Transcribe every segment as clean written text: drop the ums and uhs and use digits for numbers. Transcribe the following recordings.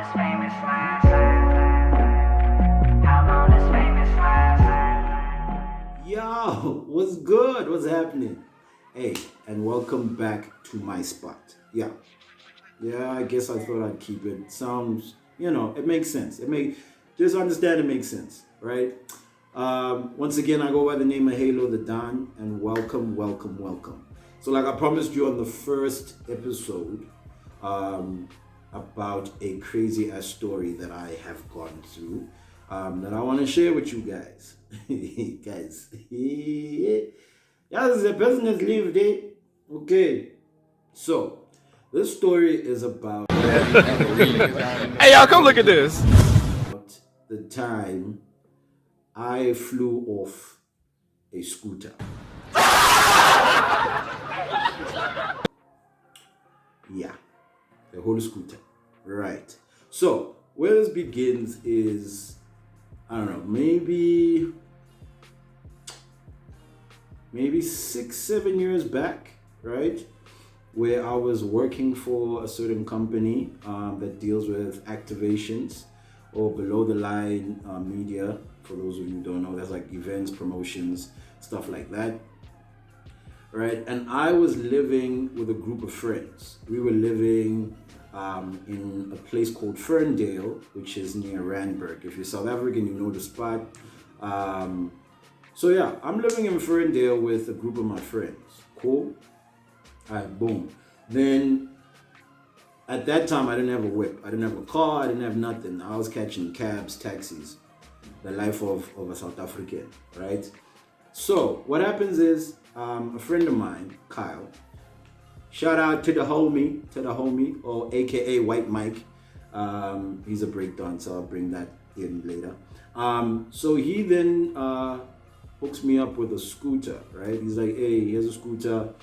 this famous last? How long this famous last? Yo, what's good? What's happening? Hey, and welcome back to my spot. Yeah, I guess I thought I'd keep it. Sounds, it makes sense. Just understand it makes sense, right? Once again, I go by the name of Halo the Don, and welcome. So, like I promised you on the first episode, about a crazy ass story that I have gone through, that I want to share with you guys. Guys, yeah, this is a business leave day. Okay, so this story is about Hey, y'all, come look at this. the time I flew off a scooter. Yeah, the whole scooter. Right. So, where this begins is, I don't know, maybe 6, 7 years back, right? Where I was working for a certain company that deals with activations or below the line media. For those of you who don't know, that's like events, promotions, stuff like that. Right, and I was living with a group of friends. We were living in a place called Ferndale, which is near Randburg. If you're South African, you know the spot. So yeah, I'm living in Ferndale with a group of my friends. Cool. All right, boom. Then at that time, I didn't have a whip. I didn't have a car. I didn't have nothing. I was catching cabs, taxis. The life of a South African, right? So what happens is a friend of mine, Kyle, shout out to the homie, or AKA White Mike. He's a breakdancer. I'll bring that in later. So he then hooks me up with a scooter, right? He's like, hey, here's a scooter.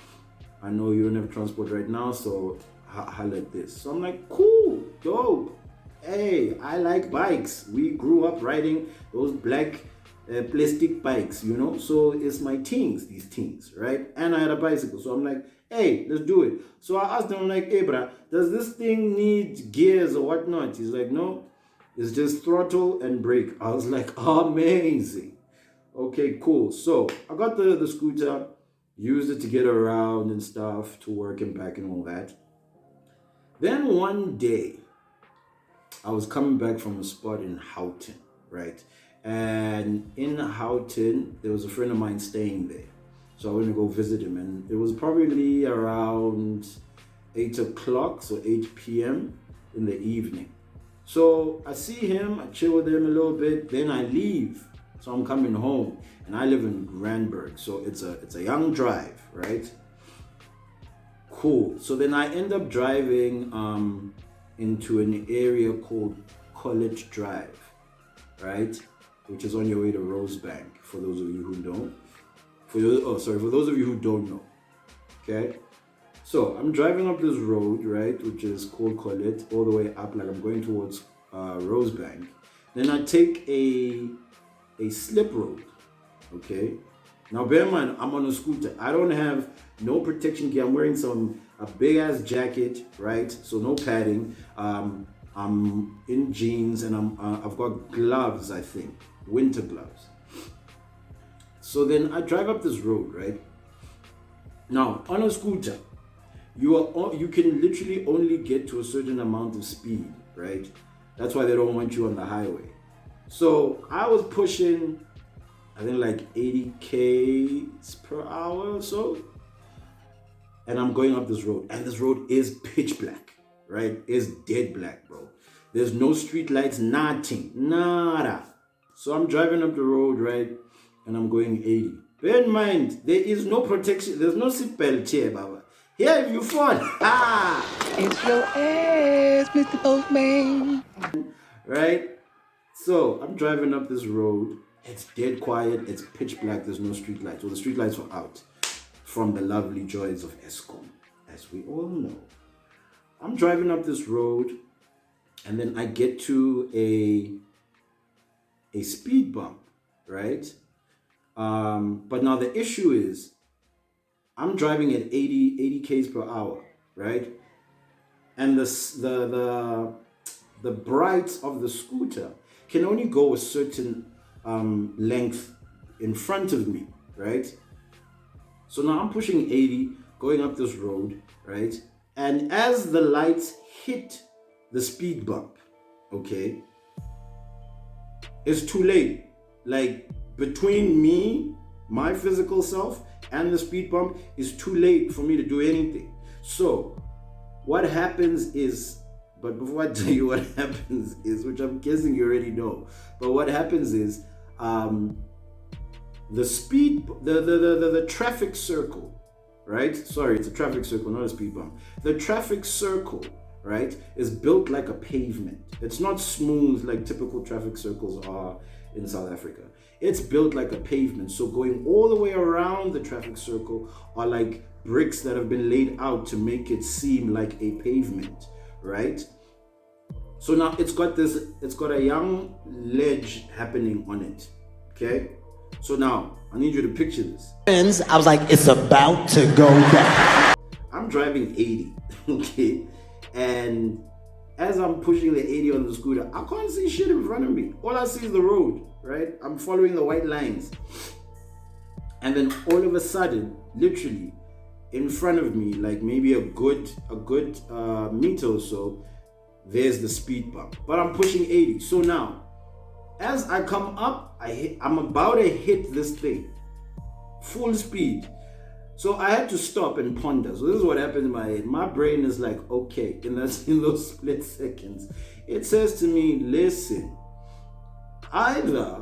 I know you don't have transport right now, so holla at this. So I'm like, cool, dope. Hey, I like bikes. We grew up riding those black plastic bikes, so it's my these things, right? And I had a bicycle, so I'm like, hey, let's do it. So I asked him, I'm like, hey bruh, does this thing need gears or whatnot? He's like, no, it's just throttle and brake. I was like, amazing. Okay, cool. So I got the scooter, used it to get around and stuff, to work and back and all that. Then one day I was coming back from a spot in Houghton, right? And in Houghton, there was a friend of mine staying there. So I went to go visit him, and it was probably around 8 o'clock, so 8 p.m. in the evening. So I see him, I chill with him a little bit, then I leave. So I'm coming home, and I live in Randburg, so it's a young drive, right? Cool. So then I end up driving into an area called College Drive, right? Which is on your way to Rosebank, for those of you who don't. For those of you who don't know. Okay? So I'm driving up this road, right, which is called College, all the way up, like I'm going towards Rosebank. Then I take a slip road, okay? Now bear in mind, I'm on a scooter. I don't have no protection gear. I'm wearing a big ass jacket, right? So no padding. I'm in jeans, and I've got gloves, I think, winter gloves. So then I drive up this road, right? Now on a scooter, you can literally only get to a certain amount of speed, right? That's why they don't want you on the highway. So I was pushing, I think, like 80 k's per hour or so. And I'm going up this road, and this road is pitch black, right? It's dead black, bro. There's no street lights, nothing, nada. So I'm driving up the road, right? And I'm going 80. Bear in mind, there is no protection. There's no seatbelt here, Baba. Here, if you fall, It's your ass, Mr. Postman. right? So I'm driving up this road. It's dead quiet. It's pitch black. There's no street lights. Well, the street lights were out from the lovely joys of Eskom, as we all know. I'm driving up this road, and then I get to a speed bump, right? But now the issue is, I'm driving at 80 k's per hour, right? And the the brights of the scooter can only go a certain length in front of me, right? So now I'm pushing 80, going up this road, right? And as the lights hit the speed bump, okay, it's too late. Like, between me, my physical self, and the speed bump, is too late for me to do anything. So what happens is, but before I tell you what happens is, which I'm guessing you already know, but what happens is the traffic circle, right? Sorry, it's a traffic circle, not a speed bump. The traffic circle, right, is built like a pavement. It's not smooth like typical traffic circles are in South Africa. It's built like a pavement. So going all the way around the traffic circle are like bricks that have been laid out to make it seem like a pavement, right? So now it's got a young ledge happening on it, okay? So now I need you to picture this. I was like, it's about to go down. I'm driving 80, okay? And as I'm pushing the 80 on the scooter, I can't see shit in front of me. All I see is the road, right? I'm following the white lines. And then all of a sudden, literally, in front of me, like maybe a good meter or so, there's the speed bump. But I'm pushing 80. So now, as I come up, I'm about to hit this thing, full speed. So I had to stop and ponder. So this is what happened in my head. My brain is like, okay, in those split seconds, it says to me, listen, either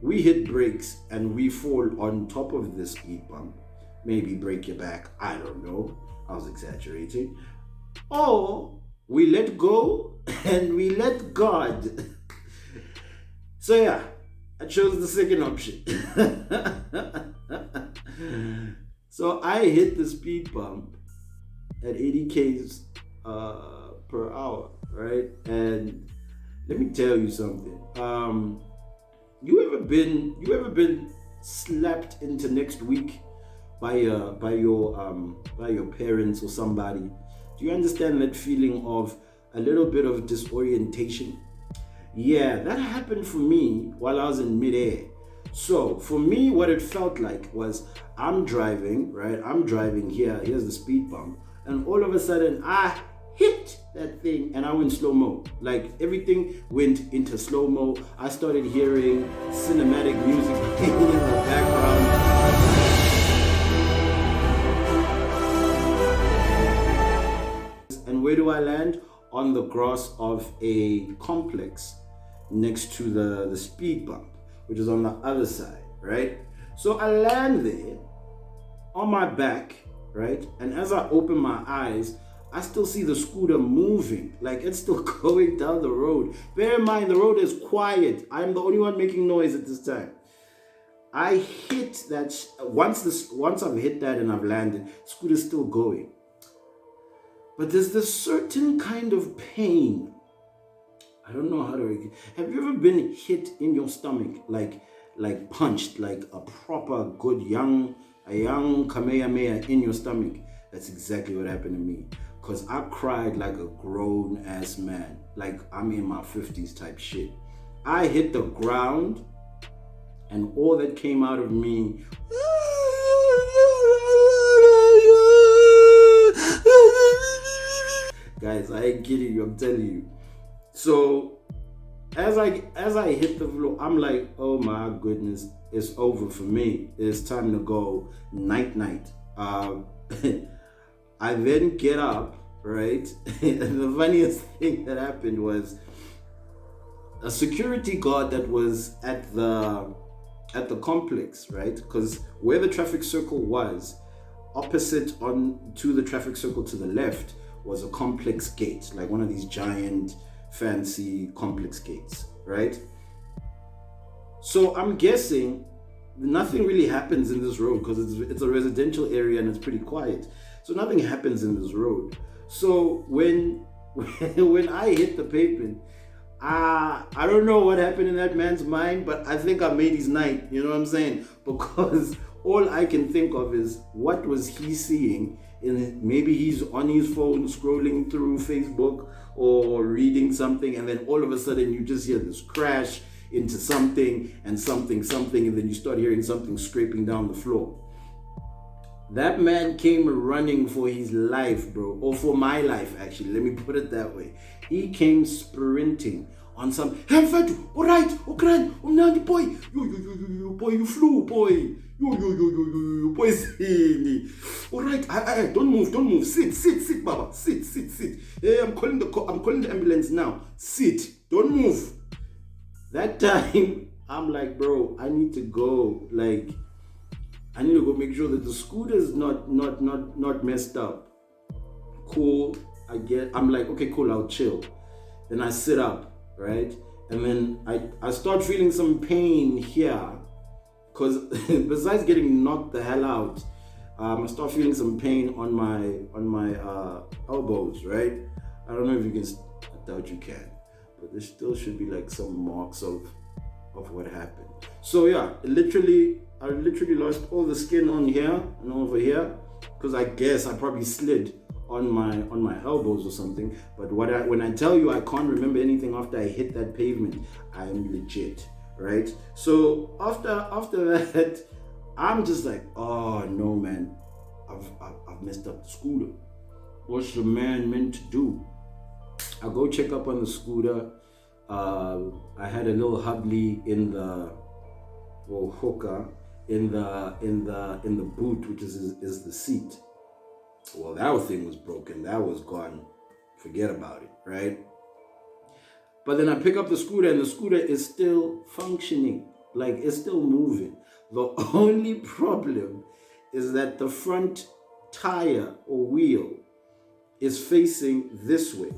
we hit brakes and we fall on top of this speed bump, maybe break your back, I don't know, I was exaggerating, or we let go and we let God. So yeah, I chose the second option. So I hit the speed bump at 80 k's per hour, right? And let me tell you something. You ever been slapped into next week by your parents or somebody? Do you understand that feeling of a little bit of disorientation? Yeah, that happened for me while I was in midair. So for me, what it felt like was I'm driving, right? I'm driving here. Here's the speed bump. And all of a sudden, I hit that thing and I went slow-mo. Like everything went into slow-mo. I started hearing cinematic music playing in the background. And where do I land? On the grass of a complex next to the speed bump, which is on the other side, right? So I land there on my back, right? And as I open my eyes, I still see the scooter moving, like it's still going down the road. Bear in mind, the road is quiet. I'm the only one making noise at this time. I hit that, once I've hit that and I've landed, scooter's still going. But there's this certain kind of pain. I don't know how to. Have you ever been hit in your stomach, like punched, like a proper good young Kamehameha in your stomach? That's exactly what happened to me. Cause I cried like a grown ass man, like I'm in my 50s type shit. I hit the ground, and all that came out of me. Guys, I ain't kidding you, I'm telling you. So as I hit the floor, I'm like, oh my goodness, it's over for me. It's time to go night. I then get up, right? And the funniest thing that happened was a security guard that was at the complex, right? Because where the traffic circle was, opposite on to the traffic circle to the left was a complex gate, like one of these giant fancy complex gates, right? So I'm guessing nothing really happens in this road because it's a residential area and it's pretty quiet. So nothing happens in this road. So when I hit the pavement, I don't know what happened in that man's mind, but I think I made his night, you know what I'm saying? Because all I can think of is what was he seeing and maybe he's on his phone scrolling through Facebook or reading something, and then all of a sudden you just hear this crash into something, and then you start hearing something scraping down the floor. That man came running for his life, bro, or for my life, actually. Let me put it that way. He came sprinting on some, hey, Fatu, all right, okay, Nandi, boy, you, boy, you flew, boy, you, boy, all right, I, don't move, sit, Baba, sit. Hey, I'm calling the ambulance now. Sit, don't move. That time, I'm like, bro, I need to go, like, I need to go make sure that the scooter's not messed up. Cool, I'm like, okay, cool, I'll chill. Then I sit up, right? And then I start feeling some pain here, because besides getting knocked the hell out, I start feeling some pain on my elbows, right? I don't know if you can, I doubt you can, but there still should be like some marks of what happened. So yeah, I literally lost all the skin on here and over here, because I guess I probably slid on my elbows or something. But when I tell you I can't remember anything after I hit that pavement, I'm legit, right? So after that, I'm just like, oh no, man, I've messed up the scooter. What's the man meant to do? I go check up on the scooter. I had a little hubly in the hooker in the boot, which is the seat. Well, that thing was broken. That was gone. Forget about it, right? But then I pick up the scooter, and the scooter is still functioning. Like, it's still moving. The only problem is that the front tire or wheel is facing this way,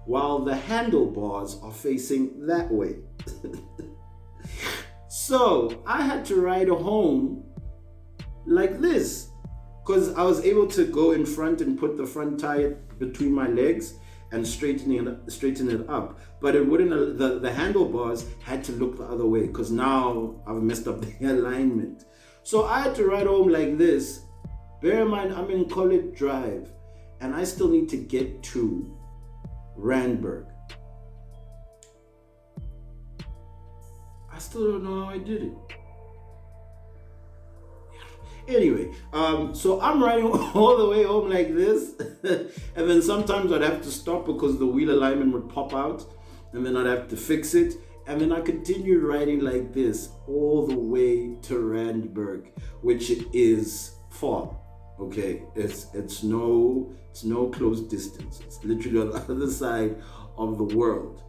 while the handlebars are facing that way. So I had to ride home like this, because I was able to go in front and put the front tire between my legs and straighten it up. But it wouldn't. The handlebars had to look the other way, because now I've messed up the alignment. So I had to ride home like this. Bear in mind, I'm in College Drive, and I still need to get to Randburg. I still don't know how I did it. Anyway, so I'm riding all the way home like this, and then sometimes I'd have to stop because the wheel alignment would pop out, and then I'd have to fix it, and then I continued riding like this all the way to Randburg, which is far. Okay, it's no close distance. It's literally on the other side of the world.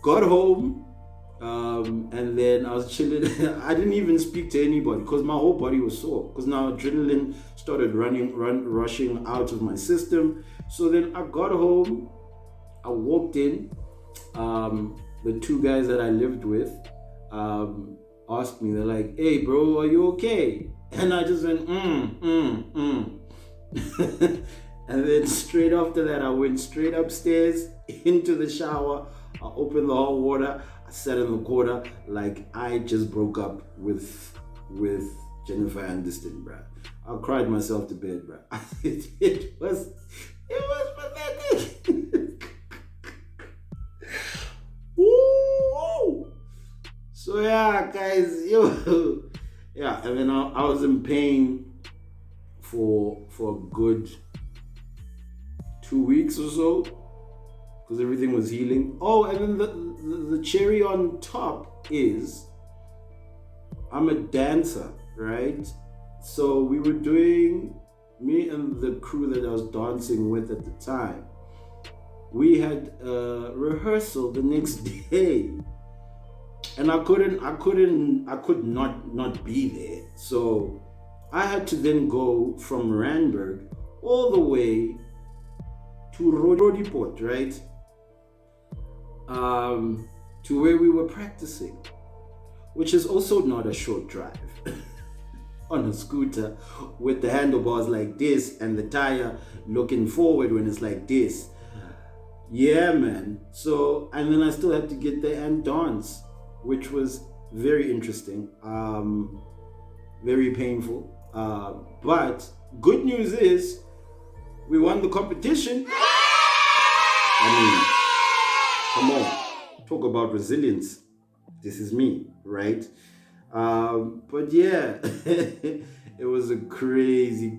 Got home, and then I was chilling. I didn't even speak to anybody because my whole body was sore, because now adrenaline started rushing out of my system. So then I got home, I walked in, the two guys that I lived with asked me, they're like, hey bro, are you okay? And I just went, And then straight after that, I went straight upstairs into the shower. I opened the hot water. I sat in the corner like I just broke up with Jennifer Aniston, bruh. I cried myself to bed, bruh. It was pathetic. Woo! So yeah, guys, yeah, and then I was in pain for a good 2 weeks or so, because everything was healing. Oh, and then the cherry on top is I'm a dancer, right? So we were doing, me and the crew that I was dancing with at the time, we had a rehearsal the next day, and I could not be there. So I had to then go from Randburg all the way to Roodepoort, right? To where we were practicing, which is also not a short drive on a scooter with the handlebars like this and the tire looking forward when it's like this. Yeah, man. So, and then I still had to get there and dance, which was very interesting, very painful. But good news is we won the competition. I mean, come on, talk about resilience. This is me, right? But yeah, it was a crazy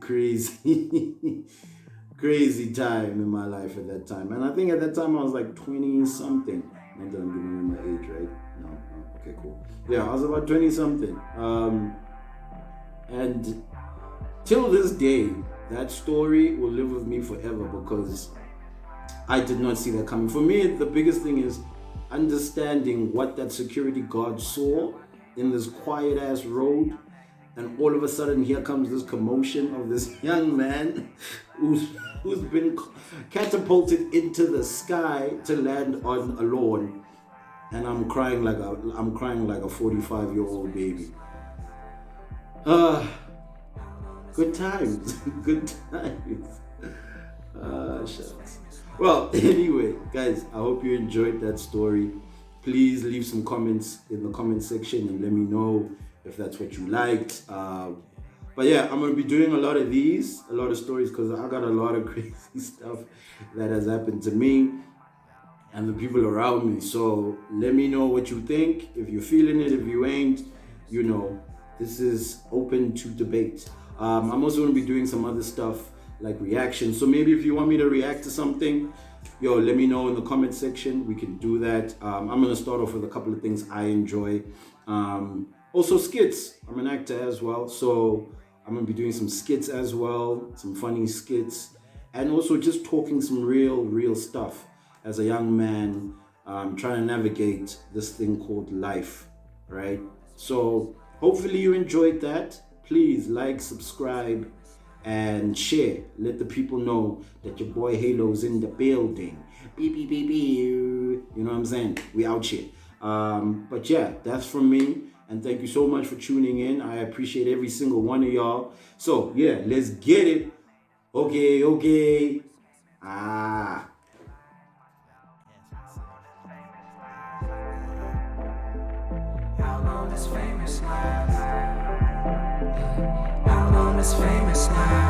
crazy time in my life at that time. And I think at that time I was like 20 something. Not that I'm giving you my age, right? No, okay, cool. Yeah, I was about 20 something. And till this day, that story will live with me forever because I did not see that coming. For me, the biggest thing is understanding what that security guard saw in this quiet ass road, and all of a sudden here comes this commotion of this young man who's been catapulted into the sky to land on a lawn, and I'm crying like a 45-year-old baby. Good times. Good times. Shucks. Well, anyway, guys, I hope you enjoyed that story. Please leave some comments in the comment section and let me know if that's what you liked. But yeah, I'm going to be doing a lot of stories, because I got a lot of crazy stuff that has happened to me and the people around me. So let me know what you think. If you're feeling it, if you ain't, you know, this is open to debate. I'm also going to be doing some other stuff like reactions. So maybe if you want me to react to something, let me know in the comment section. We can do that. I'm going to start off with a couple of things I enjoy. Also skits. I'm an actor as well. So I'm going to be doing some skits as well, some funny skits, and also just talking some real stuff as a young man, trying to navigate this thing called life, right? So hopefully you enjoyed that. Please like, subscribe, and share. Let the people know that your boy Halo's in the building. Beep, beep, beep, beep. You know what I'm saying? We out here. But yeah, that's from me. And thank you so much for tuning in. I appreciate every single one of y'all. So yeah, let's get it. Okay. How long this famous last? How long this famous last?